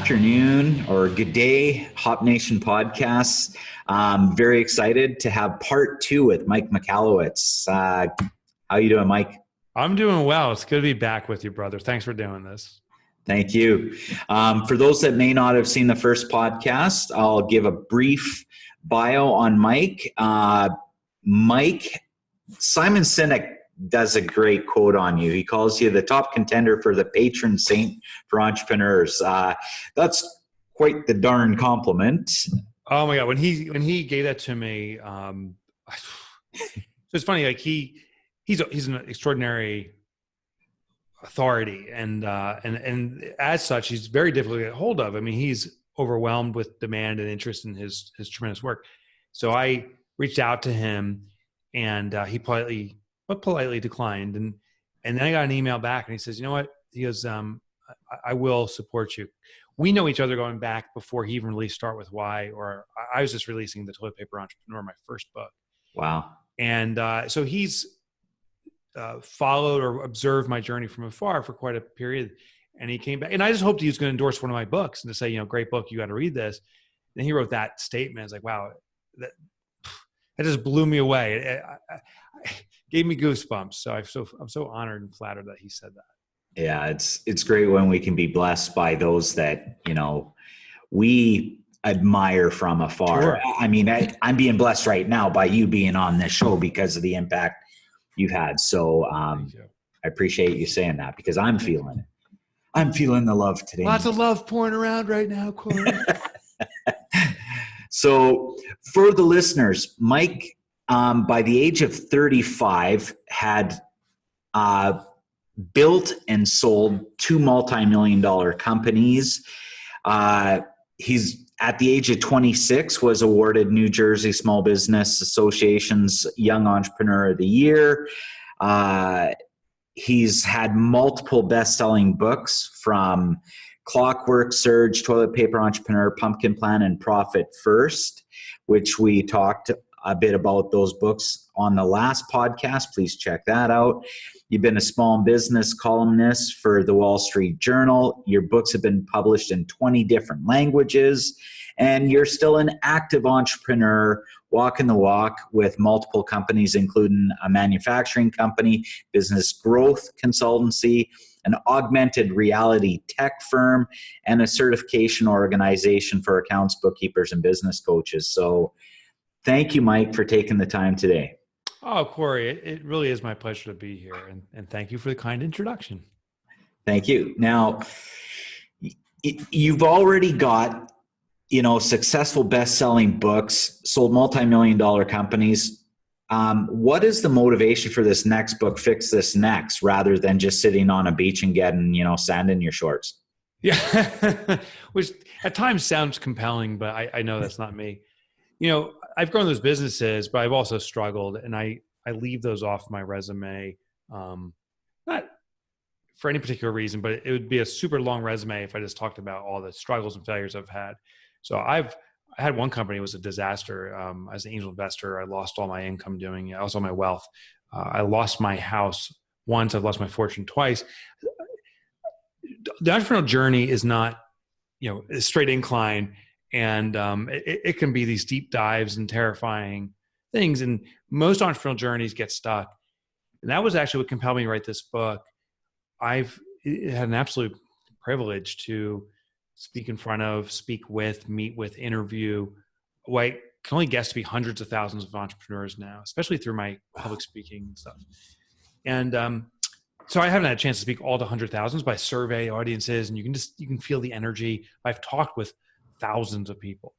afternoon or good day, Hop Nation podcasts. Very excited to have part two with Mike Michalowicz. How you doing, Mike? I'm doing well. It's good to be back with you, brother. Thanks for doing this. Thank you. For those that may not have seen the first podcast, I'll give a brief bio on Mike. Simon Sinek does a great quote on you. He calls you the top contender for the patron saint for entrepreneurs. That's quite the darn compliment. Oh my God. When he gave that to me, so it's funny, like he's an extraordinary authority and as such, he's very difficult to get hold of. I mean, he's overwhelmed with demand and interest in his tremendous work. So I reached out to him and he politely declined. And then I got an email back and he says, you know what? He goes, I will support you. We know each other going back before he even released Start With Why, or I was just releasing The Toilet Paper Entrepreneur, my first book. Wow. And so he's followed or observed my journey from afar for quite a period. And he came back and I just hoped he was going to endorse one of my books and to say, you know, great book, you got to read this. And he wrote that statement. I was like, wow, that just blew me away. It gave me goosebumps. So I'm so honored and flattered that he said that. Yeah, it's great when we can be blessed by those that, you know, we admire from afar. Sure. I mean, I'm being blessed right now by you being on this show because of the impact you've had. So I appreciate you saying that because I'm feeling it. I'm feeling the love today. Lots of love pouring around right now, Corey. So for the listeners, Mike, by the age of 35, had built and sold two multi-million-dollar companies. He's at the age of 26 was awarded New Jersey Small Business Association's Young Entrepreneur of the Year. He's had multiple best-selling books from Clockwork, Surge, Toilet Paper Entrepreneur, Pumpkin Plan, and Profit First, which we talked a bit about those books on the last podcast. Please check that out. You've been a small business columnist for the Wall Street Journal. Your books have been published in 20 different languages, and you're still an active entrepreneur, walking the walk with multiple companies, including a manufacturing company, business growth consultancy, an augmented reality tech firm, and a certification organization for accountants, bookkeepers, and business coaches. So thank you, Mike, for taking the time today. Oh, Corey, it really is my pleasure to be here. And thank you for the kind introduction. Thank you. Now, you've already got, you know, successful best-selling books, sold multi-million-dollar companies. What is the motivation for this next book, Fix This Next, rather than just sitting on a beach and getting, you know, sand in your shorts? Yeah, which at times sounds compelling, but I know that's not me. You know, I've grown those businesses, but I've also struggled, and I leave those off my resume, not for any particular reason, but it would be a super long resume if I just talked about all the struggles and failures I've had. So I had one company, it was a disaster. As an angel investor, I lost all my income doing it. I lost all my wealth. I lost my house once. I've lost my fortune twice. The entrepreneurial journey is not, you know, a straight incline. And it can be these deep dives and terrifying things. And most entrepreneurial journeys get stuck. And that was actually what compelled me to write this book. I've had an absolute privilege to speak in front of, speak with, meet with, interview. Well, I can only guess to be hundreds of thousands of entrepreneurs now, especially through my public speaking and stuff. And so I haven't had a chance to speak all to 100,000s, but I survey audiences, and you can feel the energy. I've talked with thousands of people.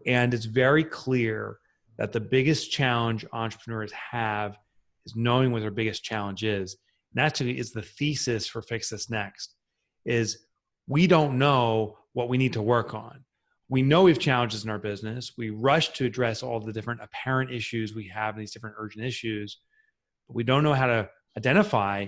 And it's very clear that the biggest challenge entrepreneurs have is knowing what their biggest challenge is. And actually is the thesis for Fix This Next, is we don't know what we need to work on. We know we have challenges in our business. We rush to address all the different apparent issues we have, these different urgent issues, but we don't know how to identify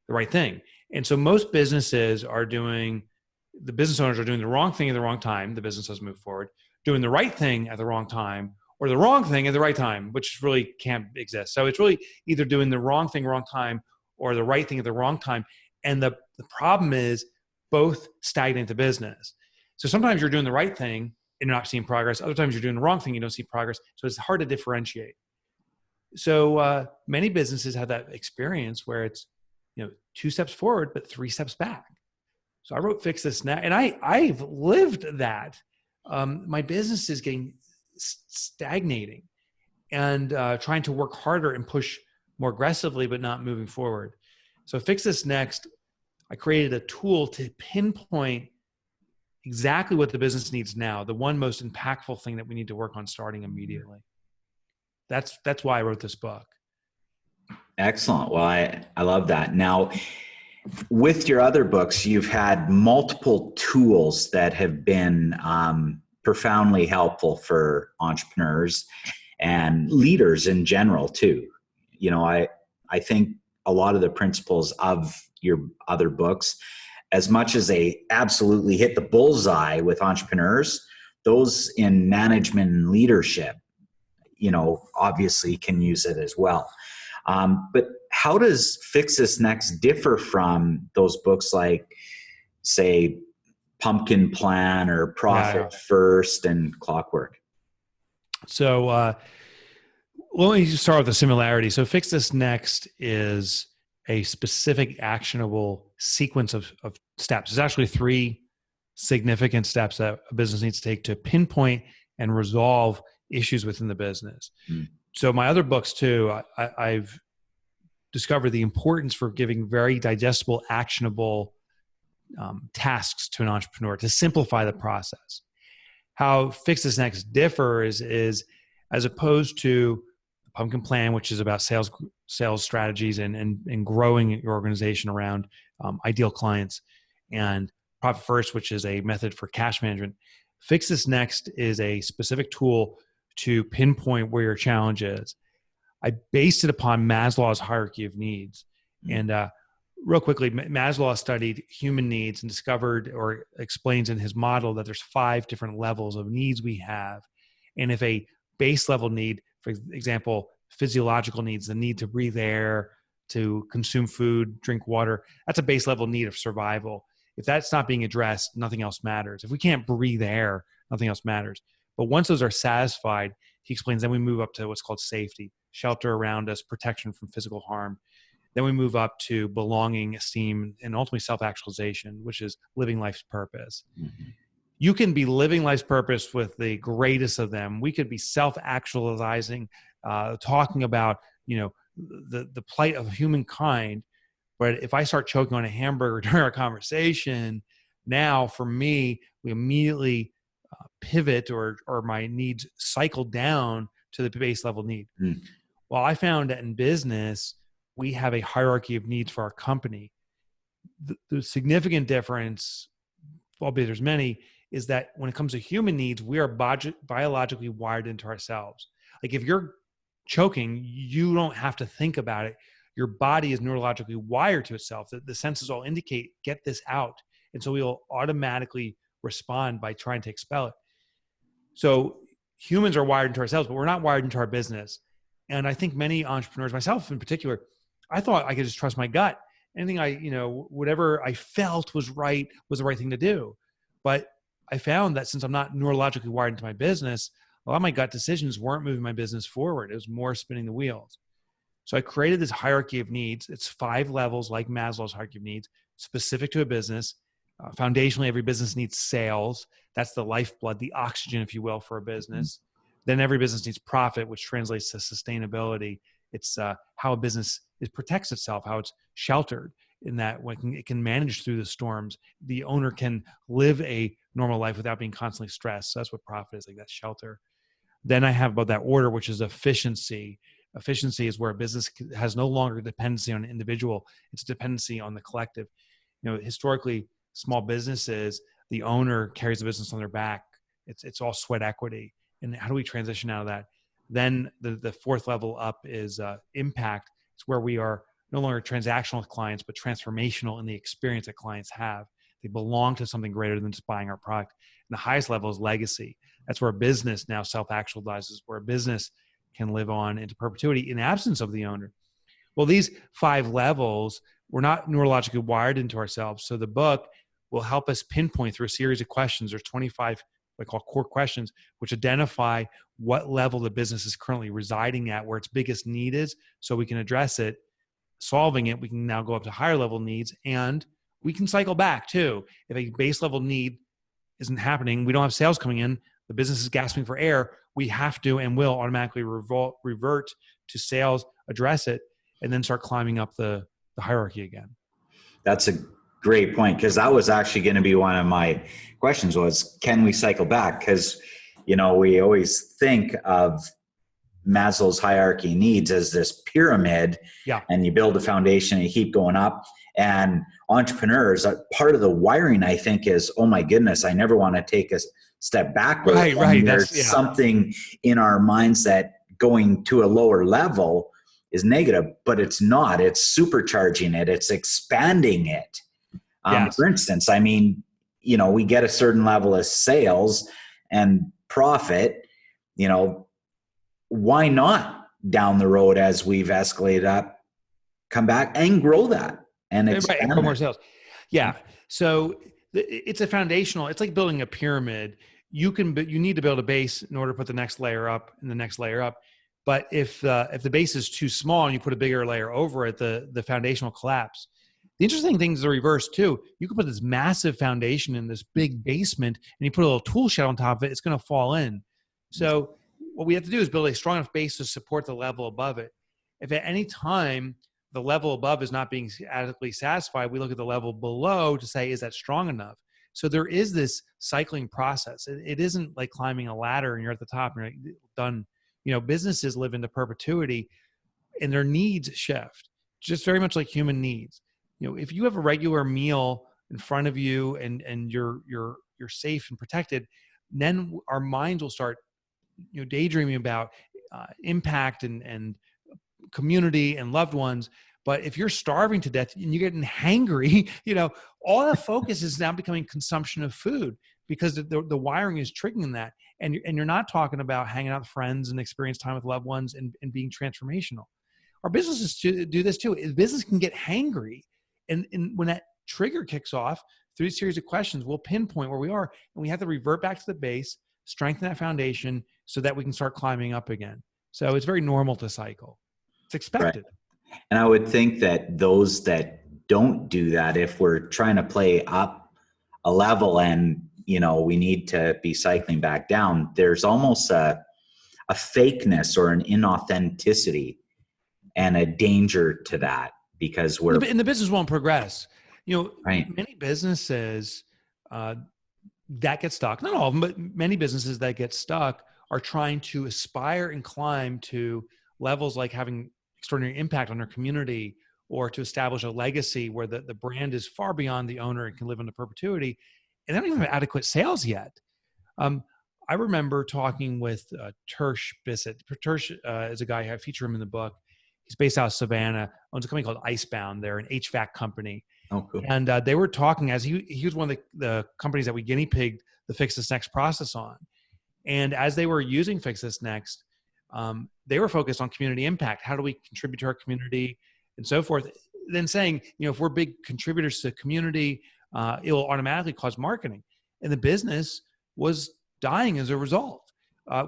the right thing. And so most businesses are the business owners are doing the wrong thing at the wrong time. The business doesn't move forward. Doing the right thing at the wrong time, or the wrong thing at the right time, which really can't exist. So it's really either doing the wrong thing, wrong time, or the right thing at the wrong time. And the problem is both stagnate the business. So sometimes you're doing the right thing and you're not seeing progress. Other times you're doing the wrong thing, you don't see progress. So it's hard to differentiate. So many businesses have that experience where it's, 2 steps forward, but 3 steps back. So I wrote Fix This Now, and I've lived that. My business is getting stagnating and trying to work harder and push more aggressively, but not moving forward. So Fix This Next, I created a tool to pinpoint exactly what the business needs now, the one most impactful thing that we need to work on starting immediately. That's why I wrote this book. Excellent. Well, I love that. Now, with your other books, you've had multiple tools that have been profoundly helpful for entrepreneurs and leaders in general too. I think a lot of the principles of your other books, as much as they absolutely hit the bullseye with entrepreneurs, those in management and leadership, obviously can use it as well. But how does Fix This Next differ from those books like, say, Pumpkin Plan or Profit First and Clockwork? So let me start with the similarity. So Fix This Next is a specific actionable sequence of steps. There's actually 3 significant steps that a business needs to take to pinpoint and resolve issues within the business. So my other books too, I've discovered the importance for giving very digestible, actionable tasks to an entrepreneur to simplify the process. How Fix This Next differs is as opposed to Pumpkin Plan, which is about sales strategies and growing your organization around ideal clients, and Profit First, which is a method for cash management. Fix This Next is a specific tool to pinpoint where your challenge is. I based it upon Maslow's hierarchy of needs. And real quickly, Maslow studied human needs and discovered or explains in his model that there's 5 different levels of needs we have. And if a base level need, for example, physiological needs, the need to breathe air, to consume food, drink water, that's a base level need of survival. If that's not being addressed, nothing else matters. If we can't breathe air, nothing else matters. But once those are satisfied, he explains, then we move up to what's called safety, shelter around us, protection from physical harm. Then we move up to belonging, esteem, and ultimately self-actualization, which is living life's purpose. Mm-hmm. You can be living life's purpose with the greatest of them. We could be self-actualizing, talking about, the plight of humankind. But if I start choking on a hamburger during our conversation, now for me, we immediately pivot or my needs cycle down to the base level need. Mm. Well, I found that in business, we have a hierarchy of needs for our company. The significant difference, albeit there's many, is that when it comes to human needs, we are biologically wired into ourselves. Like if you're choking, you don't have to think about it. Your body is neurologically wired to itself. The senses all indicate, get this out. And so we'll automatically respond by trying to expel it. So humans are wired into ourselves, but we're not wired into our business. And I think many entrepreneurs, myself in particular, I thought I could just trust my gut. Anything whatever I felt was right was the right thing to do. But I found that since I'm not neurologically wired into my business, a lot of my gut decisions weren't moving my business forward. It was more spinning the wheels. So I created this hierarchy of needs. It's 5 levels like Maslow's hierarchy of needs, specific to a business. Foundationally, every business needs sales. That's the lifeblood, the oxygen, if you will, for a business. Mm-hmm. Then every business needs profit, which translates to sustainability. It's how a business protects itself, how it's sheltered in that when it can manage through the storms. The owner can live a normal life without being constantly stressed. So that's what profit is, like that shelter. Then I have about that order, which is efficiency. Efficiency is where a business has no longer dependency on an individual. It's dependency on the collective. Historically, small businesses, the owner carries the business on their back. It's all sweat equity. And how do we transition out of that? Then the 4th level up is impact. It's where we are no longer transactional with clients, but transformational in the experience that clients have. They belong to something greater than just buying our product. And the highest level is legacy. That's where a business now self-actualizes, where a business can live on into perpetuity in absence of the owner. Well, these 5 levels, we're not neurologically wired into ourselves. So the book, will help us pinpoint through a series of questions. There's 25 what I call core questions, which identify what level the business is currently residing at, where its biggest need is, so we can address it. Solving it, we can now go up to higher level needs, and we can cycle back too. If a base level need isn't happening, we don't have sales coming in, the business is gasping for air, we have to and will automatically revert to sales, address it, and then start climbing up the hierarchy again. That's a great point, because that was actually going to be one of my questions was, can we cycle back? Because, we always think of Maslow's hierarchy of needs as this pyramid, and you build a foundation and you keep going up. And entrepreneurs, part of the wiring, I think, is, oh my goodness, I never want to take a step backward. Right. There's something in our minds that going to a lower level is negative, but it's not. It's supercharging it. It's expanding it. For instance, we get a certain level of sales and profit, why not down the road, as we've escalated up, come back and grow that and expand grow more sales. Yeah. So it's a foundational, it's like building a pyramid. You need to build a base in order to put the next layer up and the next layer up. But if the base is too small and you put a bigger layer over it, the foundation will collapse. The interesting thing is the reverse too. You can put this massive foundation in this big basement and you put a little tool shed on top of it, it's going to fall in. So what we have to do is build a strong enough base to support the level above it. If at any time the level above is not being adequately satisfied, we look at the level below to say, is that strong enough? So there is this cycling process. It isn't like climbing a ladder and you're at the top and you're done. Businesses live into perpetuity and their needs shift, just very much like human needs. If you have a regular meal in front of you and you're safe and protected, then our minds will start, daydreaming about impact and community and loved ones. But if you're starving to death and you're getting hangry, all the focus is now becoming consumption of food, because the wiring is triggering that. And you're not talking about hanging out with friends and experience time with loved ones and being transformational. Our businesses do this too. Business can get hangry. And when that trigger kicks off through a series of questions, we'll pinpoint where we are, and we have to revert back to the base, strengthen that foundation so that we can start climbing up again. So it's very normal to cycle. It's expected. Right. And I would think that those that don't do that, if we're trying to play up a level and, we need to be cycling back down, there's almost a fakeness or an inauthenticity and a danger to that, because and the business won't progress. Right. Many businesses that get stuck, not all of them, but many businesses that get stuck are trying to aspire and climb to levels like having extraordinary impact on their community, or to establish a legacy where the brand is far beyond the owner and can live into perpetuity. And they don't even have adequate sales yet. I remember talking with Tersh Bissett. Tersh is a guy, I feature him in the book. He's based out of Savannah, owns a company called Icebound. They're an HVAC company. Oh, cool. And they were talking, as he was one of the companies that we guinea pigged the Fix This Next process on. And as they were using Fix This Next, they were focused on community impact. How do we contribute to our community and so forth? Then saying, if we're big contributors to the community, it will automatically cause marketing. And the business was dying as a result.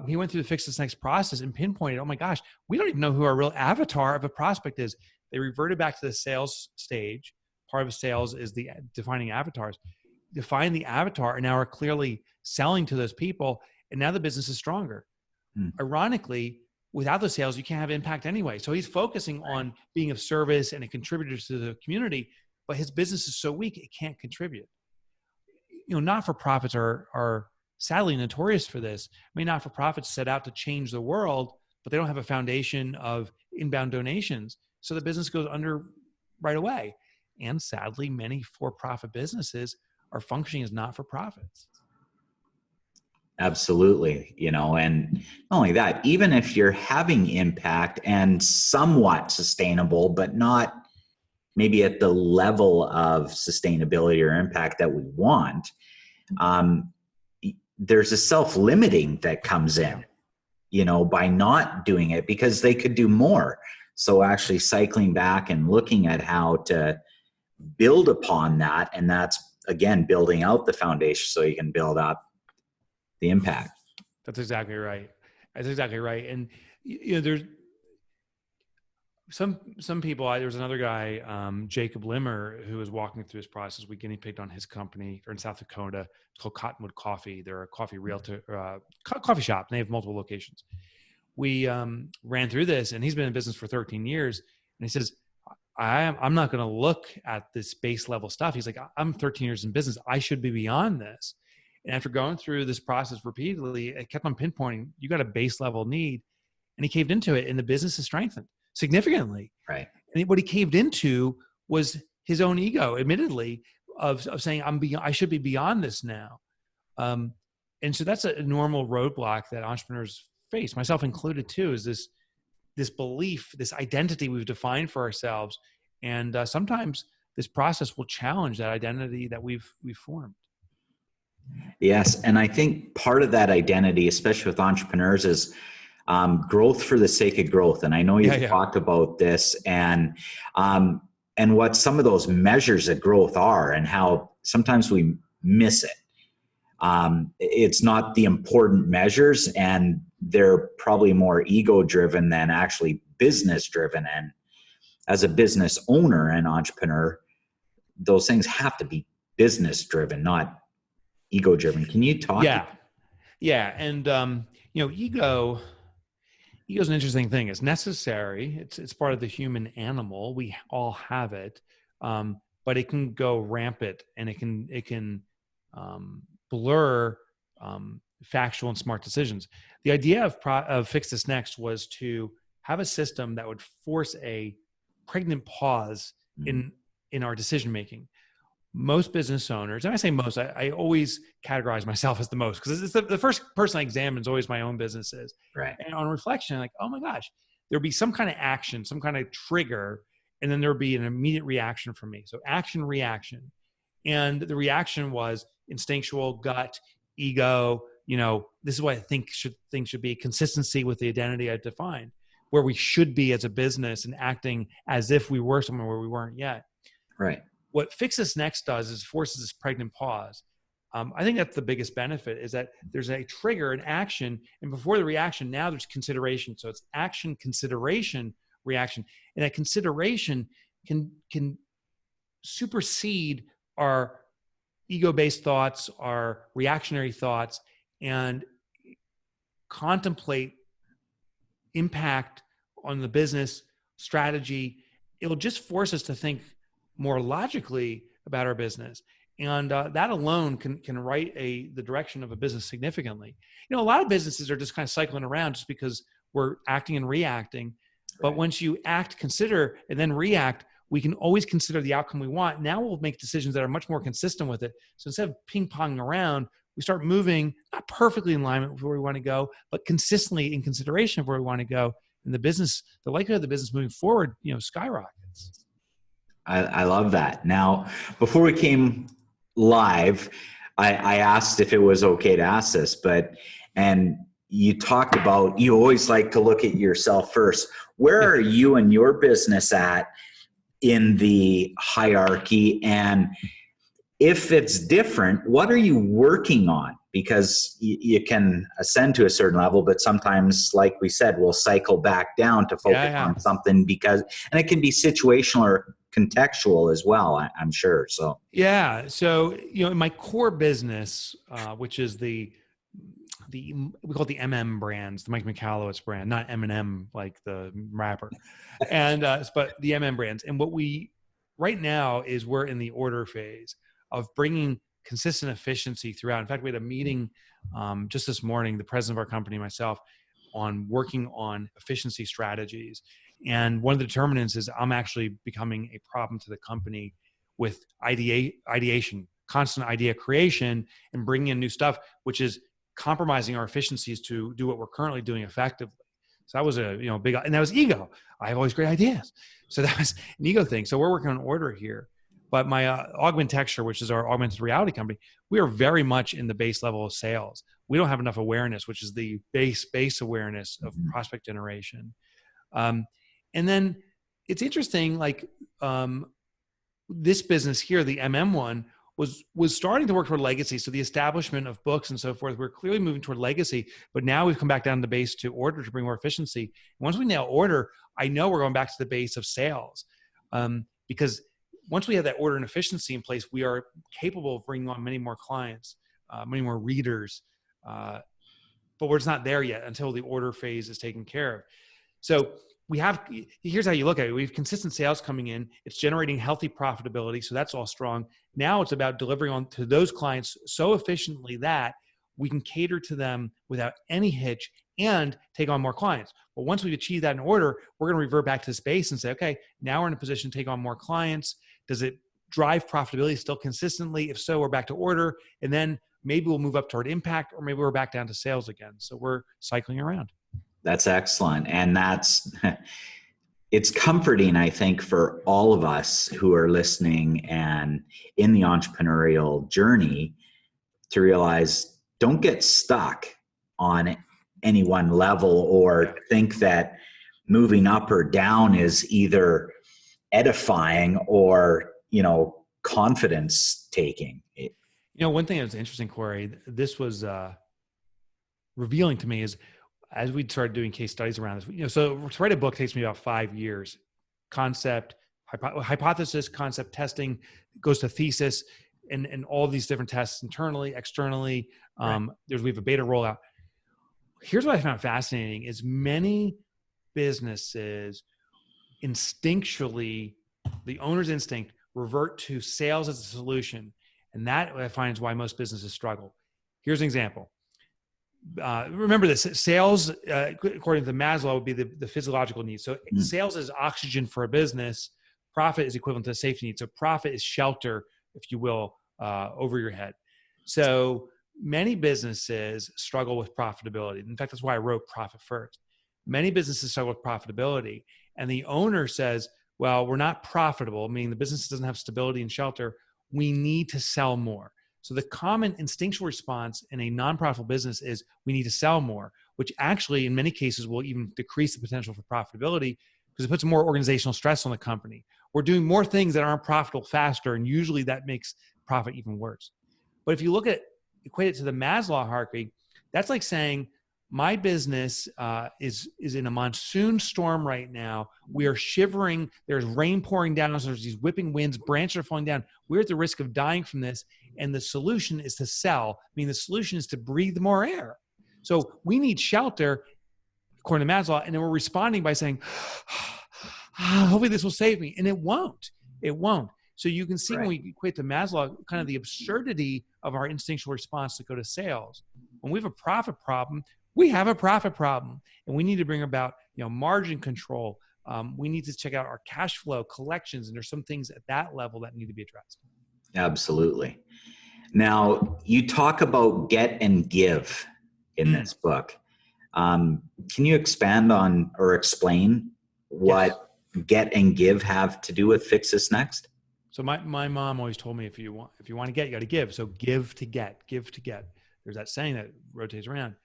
He went through the Fix This Next process and pinpointed, oh my gosh, we don't even know who our real avatar of a prospect is. They reverted back to the sales stage. Part of sales is the defining avatars. Define the avatar, and now are clearly selling to those people, and now the business is stronger. Ironically, without the sales, you can't have impact anyway. So he's focusing on being of service and a contributor to the community, but his business is so weak, it can't contribute. Not-for-profits are sadly notorious for this. Not-for-profits set out to change the world, but they don't have a foundation of inbound donations. So the business goes under right away. And sadly, many for-profit businesses are functioning as not-for-profits. Absolutely. And not only that, even if you're having impact and somewhat sustainable, but not maybe at the level of sustainability or impact that we want, there's a self-limiting that comes in, by not doing it, because they could do more. So actually cycling back and looking at how to build upon that, and that's again, building out the foundation so you can build up the impact. That's exactly right. That's exactly right. And there's some people. There was another guy, Jacob Limmer, who was walking through this process. We guinea pigged on his company. They're in South Dakota. It's called Cottonwood Coffee. They're a coffee realtor, coffee shop. And they have multiple locations. We ran through this, and he's been in business for 13 years. And he says, I'm not going to look at this base level stuff. He's like, I'm 13 years in business. I should be beyond this. And after going through this process repeatedly, I kept on pinpointing, you got a base level need. And he caved into it, and the business has strengthened significantly. Right. And what he caved into was his own ego, admittedly, of saying, I should be beyond this now. And so that's a normal roadblock that entrepreneurs face, myself included too, is this belief, this identity we've defined for ourselves. And sometimes this process will challenge that identity that we've formed. Yes. And I think part of that identity, especially with entrepreneurs, is growth for the sake of growth. And I know you've talked about this and what some of those measures of growth are and how sometimes we miss it. It's not the important measures, and they're probably more ego driven than actually business driven. And as a business owner and entrepreneur, those things have to be business driven, not ego driven. Can you talk? Yeah. And, ego is an interesting thing. It's necessary. It's part of the human animal. We all have it. But it can go rampant, and it can blur factual and smart decisions. The idea of Fix This Next was to have a system that would force a pregnant pause in our decision making. Most business owners, and I say most, I always categorize myself as the most, because it's the first person I examine is always my own businesses. Right. And on reflection, like, oh my gosh, there'll be some kind of action, some kind of trigger, and then there'll be an immediate reaction from me. So action, reaction. And the reaction was instinctual, gut, ego. This is what I think things should be: consistency with the identity I defined, where we should be as a business and acting as if we were somewhere where we weren't yet. Right. What Fix This Next does is forces this pregnant pause. I think that's the biggest benefit, is that there's a trigger, an action, and before the reaction, now there's consideration. So it's action, consideration, reaction. And that consideration can supersede our ego-based thoughts, our reactionary thoughts, and contemplate impact on the business strategy. It'll just force us to think more logically about our business. And that alone can right the direction of a business significantly. A lot of businesses are just kind of cycling around just because we're acting and reacting. But once you act, consider, and then react, we can always consider the outcome we want. Now we'll make decisions that are much more consistent with it. So instead of ping-ponging around, we start moving, not perfectly in alignment with where we want to go, but consistently in consideration of where we want to go. And the likelihood of the business moving forward, skyrockets. I love that. Now, before we came live, I asked if it was okay to ask this, and you talked about, you always like to look at yourself first. Where are you and your business at in the hierarchy? And if it's different, what are you working on? Because you can ascend to a certain level, but sometimes, like we said, we'll cycle back down to focus on something and it can be situational or contextual as well, I'm sure. So, So, in my core business, which is we call it the MM brands, the Mike Michalowicz brand, not M&M like the rapper, and but the MM brands. And what we right now is we're in the order phase of bringing consistent efficiency throughout. In fact, we had a meeting just this morning, the president of our company, myself, on working on efficiency strategies. And one of the determinants is I'm actually becoming a problem to the company with ideation, constant idea creation, and bringing in new stuff, which is compromising our efficiencies to do what we're currently doing effectively. So that was a big, and that was ego. I have all these great ideas. So that was an ego thing. So we're working on order here. But my Augment Texture, which is our augmented reality company, we are very much in the base level of sales. We don't have enough awareness, which is the base awareness of prospect generation. And then it's interesting, like this business here, the MM one, was starting to work toward legacy. So the establishment of books and so forth, we're clearly moving toward legacy, but now we've come back down to the base to order to bring more efficiency. Once we nail order, I know we're going back to the base of sales, because once we have that order and efficiency in place, we are capable of bringing on many more clients, many more readers, but we're just not there yet until the order phase is taken care of. So here's how you look at it. We have consistent sales coming in. It's generating healthy profitability. So that's all strong. Now it's about delivering on to those clients so efficiently that we can cater to them without any hitch and take on more clients. But once we've achieved that in order, we're going to revert back to this base and say, okay, now we're in a position to take on more clients. Does it drive profitability still consistently? If so, we're back to order. And then maybe we'll move up toward impact, or maybe we're back down to sales again. So we're cycling around. That's excellent. And it's comforting, I think, for all of us who are listening and in the entrepreneurial journey to realize, don't get stuck on any one level or think that moving up or down is either edifying or, confidence taking. One thing that's interesting, Corey, this was revealing to me is, as we started doing case studies around this, so to write a book takes me about 5 years. Concept, hypothesis, concept testing, goes to thesis, and all these different tests internally, externally. Right. We have a beta rollout. Here's what I found fascinating is many businesses instinctually, the owner's instinct, revert to sales as a solution. And that I find is why most businesses struggle. Here's an example. Remember this, sales, according to Maslow, would be the physiological needs. So sales is oxygen for a business. Profit is equivalent to safety needs. So profit is shelter, if you will, over your head. So many businesses struggle with profitability. In fact, that's why I wrote Profit First. Many businesses struggle with profitability. And the owner says, well, we're not profitable, meaning the business doesn't have stability and shelter. We need to sell more. So the common instinctual response in a non-profitable business is we need to sell more, which actually in many cases will even decrease the potential for profitability because it puts more organizational stress on the company. We're doing more things that aren't profitable faster, and usually that makes profit even worse. But if you equate it to the Maslow hierarchy, that's like saying my business is in a monsoon storm right now. We are shivering. There's rain pouring down. There's these whipping winds. Branches are falling down. We're at the risk of dying from this. And the solution is to sell. I mean, the solution is to breathe more air. So we need shelter, according to Maslow, and then we're responding by saying, hopefully this will save me. And it won't. It won't. So you can see when we equate to Maslow, kind of the absurdity of our instinctual response to go to sales. When we have a profit problem, we have a profit problem, and we need to bring about, margin control. We need to check out our cash flow, collections, and there's some things at that level that need to be addressed. Absolutely. Now, you talk about get and give in this book. Can you expand on or explain what get and give have to do with Fix This Next? So my mom always told me if you want to get, you got to give. So give to get. There's that saying that rotates around.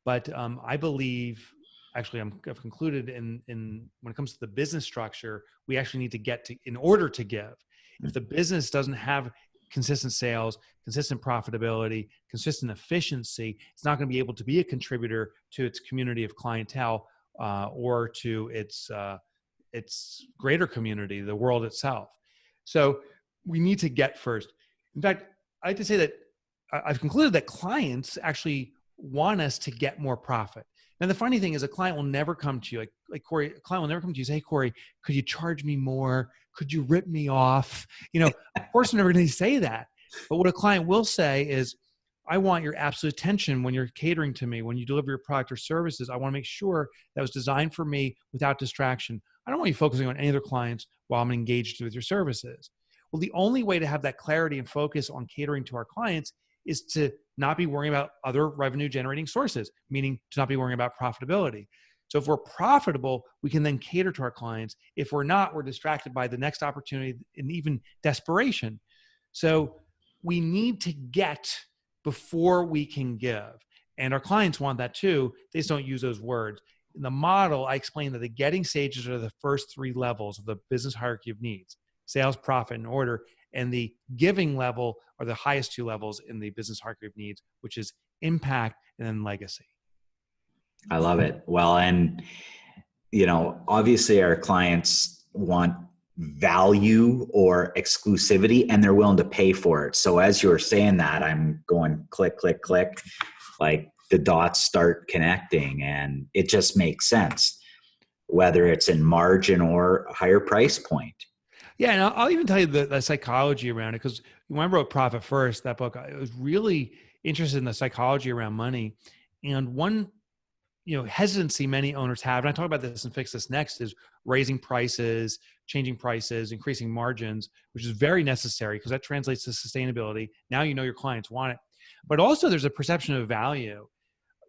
But I believe, actually, I've concluded in when it comes to the business structure, we actually need to get to in order to give. If the business doesn't have consistent sales, consistent profitability, consistent efficiency, it's not going to be able to be a contributor to its community of clientele or to its greater community, the world itself. So we need to get first. In fact, I like to say that I've concluded that clients actually want us to get more profit. Now, the funny thing is a client will never come to you, like Corey, a client will never come to you and say, hey, Corey, could you charge me more? Could you rip me off? Of course, I'm never going to say that. But what a client will say is, I want your absolute attention when you're catering to me, when you deliver your product or services. I want to make sure that was designed for me without distraction. I don't want you focusing on any other clients while I'm engaged with your services. Well, the only way to have that clarity and focus on catering to our clients is to not be worrying about other revenue generating sources, meaning to not be worrying about profitability. So if we're profitable, we can then cater to our clients. If we're not, we're distracted by the next opportunity and even desperation. So we need to get before we can give. And our clients want that too. They just don't use those words. In the model, I explain that the getting stages are the first 3 levels of the business hierarchy of needs: sales, profit, and order. And the giving level are the highest two levels in the business hierarchy of needs, which is impact and then legacy. I love it. Well, and obviously our clients want value or exclusivity, and they're willing to pay for it. So as you were saying that, I'm going click, click, click, like the dots start connecting, and it just makes sense, whether it's in margin or higher price point. Yeah, and I'll even tell you the psychology around it, because when I wrote Profit First, that book, I was really interested in the psychology around money. And one hesitancy many owners have, and I talk about this and Fix This Next, is raising prices, changing prices, increasing margins, which is very necessary because that translates to sustainability. Now you know your clients want it. But also there's a perception of value.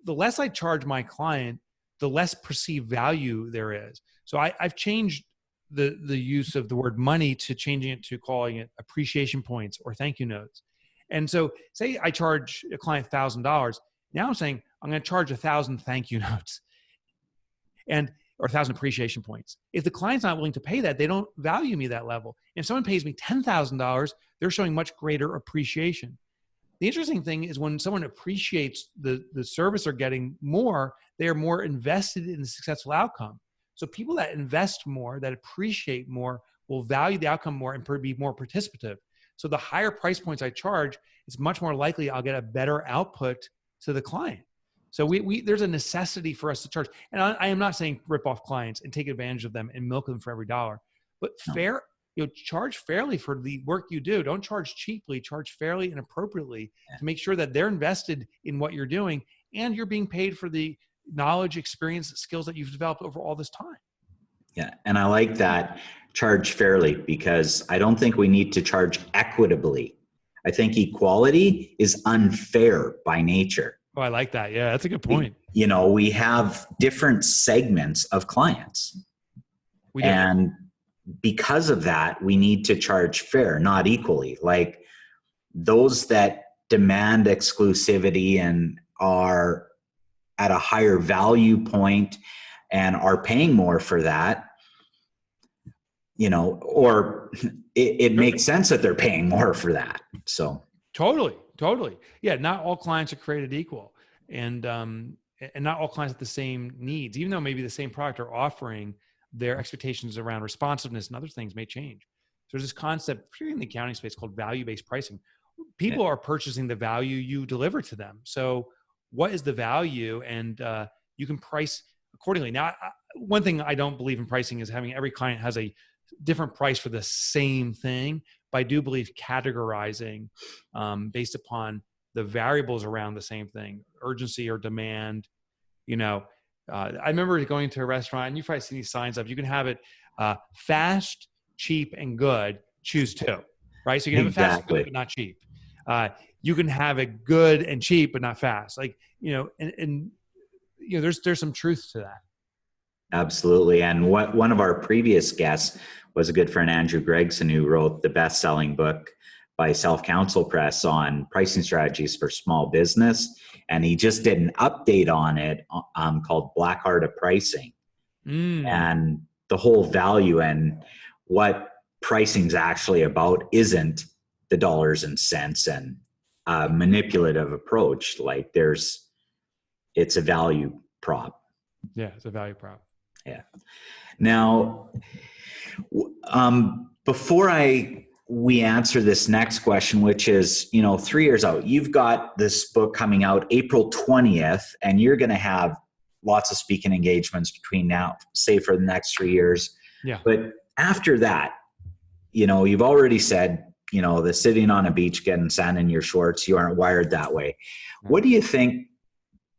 The less I charge my client, the less perceived value there is. So I've changed the use of the word money to changing it to calling it appreciation points or thank you notes. And so say I charge a client $1,000. Now I'm saying I'm going to charge 1,000 thank you notes or 1,000 appreciation points. If the client's not willing to pay that, they don't value me that level. If someone pays me $10,000, they're showing much greater appreciation. The interesting thing is when someone appreciates the service they're getting more, they are more invested in the successful outcome. So people that invest more, that appreciate more, will value the outcome more and be more participative. So the higher price points I charge, it's much more likely I'll get a better output to the client. So there's a necessity for us to charge. And I am not saying rip off clients and take advantage of them and milk them for every dollar, but charge fairly for the work you do. Don't charge cheaply, charge fairly and appropriately to make sure that they're invested in what you're doing and you're being paid for the knowledge, experience, skills that you've developed over all this time. Yeah. And I like that, charge fairly, because I don't think we need to charge equitably. I think equality is unfair by nature. Oh, I like that. Yeah, that's a good point. We have different segments of clients. We do. And because of that, we need to charge fair, not equally. Like those that demand exclusivity and are at a higher value point and are paying more for that, or it makes sense that they're paying more for that. So Totally. Yeah, not all clients are created equal, and not all clients have the same needs, even though maybe the same product are offering. Their expectations around responsiveness and other things may change. So there's this concept, particularly in the accounting space, called value-based pricing. People are purchasing the value you deliver to them. So what is the value? And you can price accordingly. Now, one thing I don't believe in pricing is having every client has a different price for the same thing. But I do believe categorizing based upon the variables around the same thing, urgency or demand. I remember going to a restaurant, and you've probably seen these signs up. You can have it fast, cheap, and good. Choose two, right? So you can have it fast and good, but not cheap. You can have it good and cheap, but not fast. There's some truth to that. Absolutely. And one of our previous guests was a good friend, Andrew Gregson, who wrote the best-selling book by Self-Counsel Press on pricing strategies for small business. And he just did an update on it called Black Art of Pricing. And the whole value and what pricing's actually about isn't the dollars and cents and manipulative approach. Like it's a value prop. Yeah, it's a value prop. Yeah. Now, before we answer this next question, which is, 3 years out, you've got this book coming out April 20th, and you're going to have lots of speaking engagements between now, say for the next 3 years. Yeah. But after that, you've already said, the sitting on a beach getting sand in your shorts, you aren't wired that way. What do you think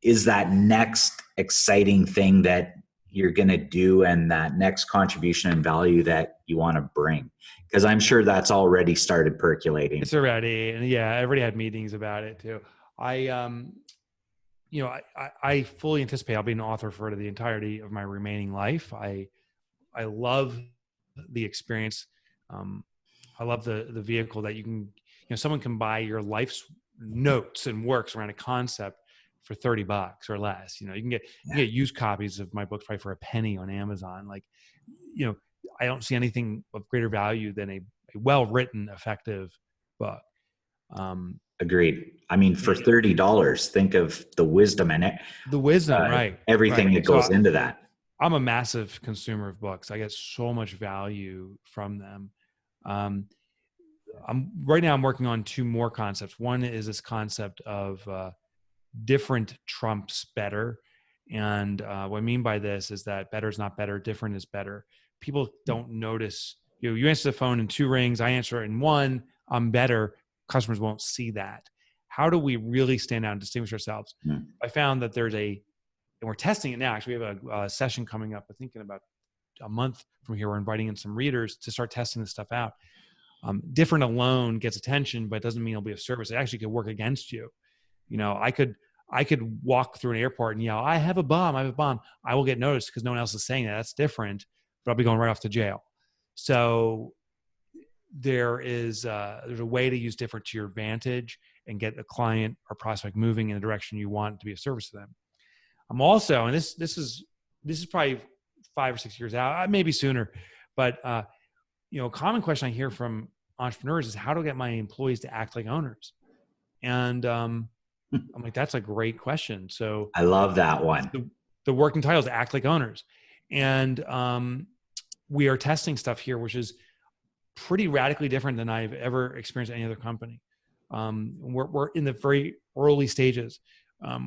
is that next exciting thing that you're going to do and that next contribution and value that you want to bring? Because I'm sure that's already started percolating. It's already, and yeah, I already had meetings about it too. I fully anticipate I'll be an author for the entirety of my remaining life. I love the experience. I love the vehicle that you can, someone can buy your life's notes and works around a concept for $30 or less. You can get used copies of my books probably for a penny on Amazon. I don't see anything of greater value than a well-written, effective book. Agreed. I mean, for $30, think of the wisdom in it. The wisdom, right? Everything right. that goes into that. I'm a massive consumer of books. I get so much value from them. Right now I'm working on two more concepts. One is this concept of different trumps better. And what I mean by this is that better is not better, different is better. People don't notice, you answer the phone in 2 rings, I answer it in 1, I'm better. Customers won't see that. How do we really stand out and distinguish ourselves? I found that and we're testing it now. Actually, we have a session coming up, I think in about a month from here. We're inviting in some readers to start testing this stuff out. Different alone gets attention, but it doesn't mean it'll be of service. It actually could work against you. I could walk through an airport and yell, I have a bomb. I will get noticed because no one else is saying that. That's different, but I'll be going right off to jail. So there's a way to use different to your advantage and get a client or prospect moving in the direction you want to be of service to them. I'm also, and this is probably 5 or 6 years out, maybe sooner, but a common question I hear from entrepreneurs is how to get my employees to act like owners. And I'm like, that's a great question. So I love that one. The working title is act like owners. And we are testing stuff here, which is pretty radically different than I've ever experienced at any other company. We're in the very early stages.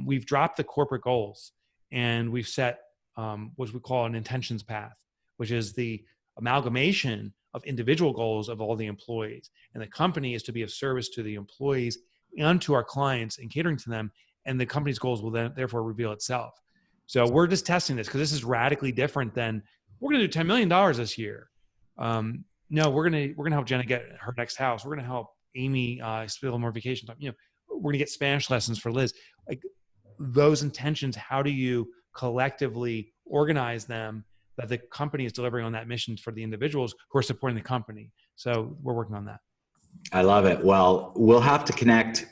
We've dropped the corporate goals and we've set what we call an intentions path, which is the amalgamation of individual goals of all the employees. And the company is to be of service to the employees and to our clients and catering to them. And the company's goals will then therefore reveal itself. So we're just testing this because this is radically different than we're going to do $10 million this year. No, we're going to help Jenna get her next house. We're going to help Amy spill more vacation time. We're going to get Spanish lessons for Liz. Like those intentions, how do you collectively organize them that the company is delivering on that mission for the individuals who are supporting the company? So we're working on that. I love it. Well, we'll have to connect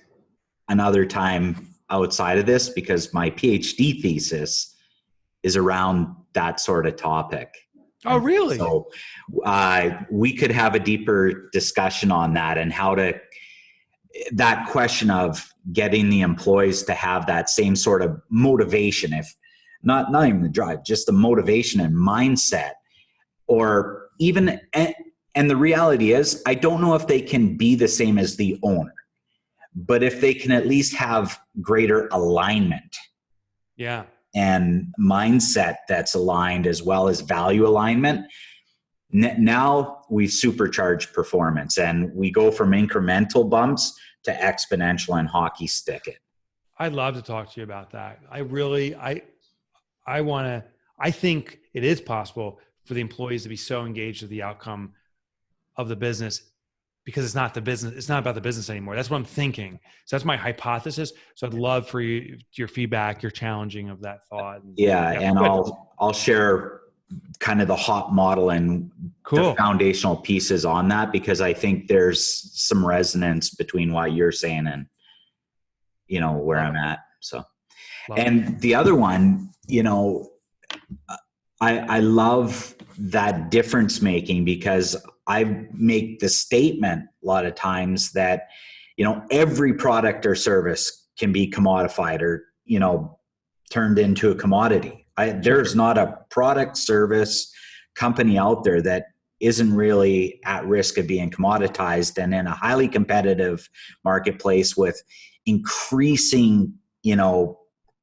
another time outside of this because my PhD thesis is around that sort of topic. Oh, really? So we could have a deeper discussion on that and that question of getting the employees to have that same sort of motivation, if not even the drive, just the motivation and mindset, or even, and the reality is, I don't know if they can be the same as the owner, but if they can at least have greater alignment. Yeah. And mindset that's aligned as well as value alignment. Now we've supercharged performance and we go from incremental bumps to exponential and hockey stick it. I'd love to talk to you about that. I think it is possible for the employees to be so engaged with the outcome of the business because it's not about the business anymore. That's what I'm thinking. So that's my hypothesis. So I'd love for your feedback, your challenging of that thought. And I'll share kind of the hot model and the foundational pieces on that, because I think there's some resonance between what you're saying and, where I'm at. So, the other one, I love that difference making because I make the statement a lot of times that, every product or service can be commodified or, turned into a commodity. There's not a product, service, company out there that isn't really at risk of being commoditized. And in a highly competitive marketplace with increasing,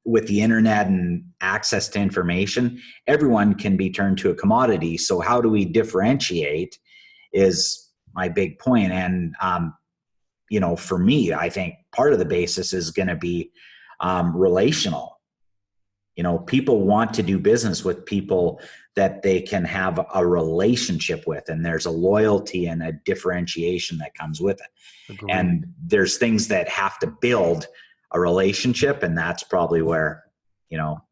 with the internet and access to information, everyone can be turned to a commodity. So how do we differentiate is my big point. And, for me, I think part of the basis is going to be relational. People want to do business with people that they can have a relationship with, and there's a loyalty and a differentiation that comes with it. Agreed. And there's things that have to build a relationship, and that's probably where,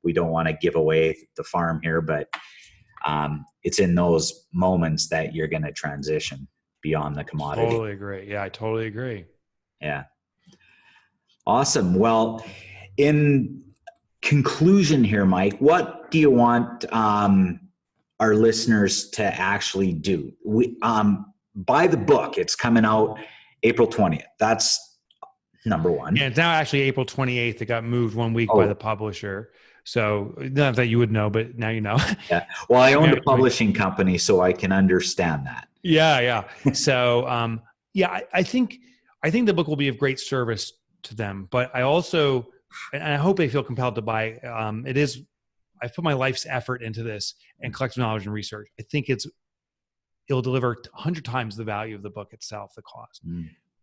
we don't want to give away the farm here, but it's in those moments that you're going to transition beyond the commodity. Totally agree. Yeah, I totally agree. Yeah. Awesome. Well, in conclusion here, Mike, what do you want our listeners to actually do? Buy the book. It's coming out April 20th. That's Number one. Yeah, it's now actually April 28th. It got moved 1 week by the publisher. So not that you would know, but now you know. Yeah. Well, I owned a publishing company, so I can understand that. Yeah. So, I think the book will be of great service to them, but I also, and I hope they feel compelled to buy. I've put my life's effort into this and collective knowledge and research. I think it'll deliver 100 times the value of the book itself, the cost.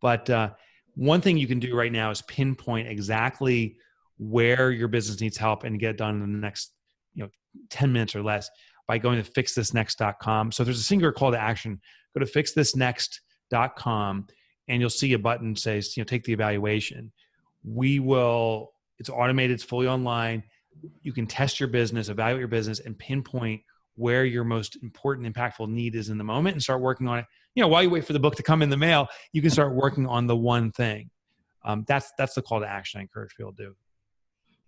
But one thing you can do right now is pinpoint exactly where your business needs help and get it done in the next 10 minutes or less by going to fixthisnext.com. So there's a singular call to action. Go to fixthisnext.com and you'll see a button says, take the evaluation. It's automated, it's fully online. You can test your business, evaluate your business, and pinpoint where your most important, impactful need is in the moment and start working on it. While you wait for the book to come in the mail, you can start working on the one thing. That's the call to action I encourage people to do.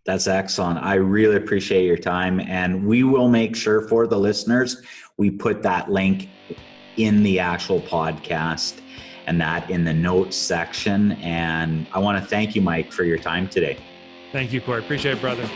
That's excellent. I really appreciate your time. And we will make sure for the listeners, we put that link in the actual podcast and that in the notes section. And I want to thank you, Mike, for your time today. Thank you, Corey. Appreciate it, brother.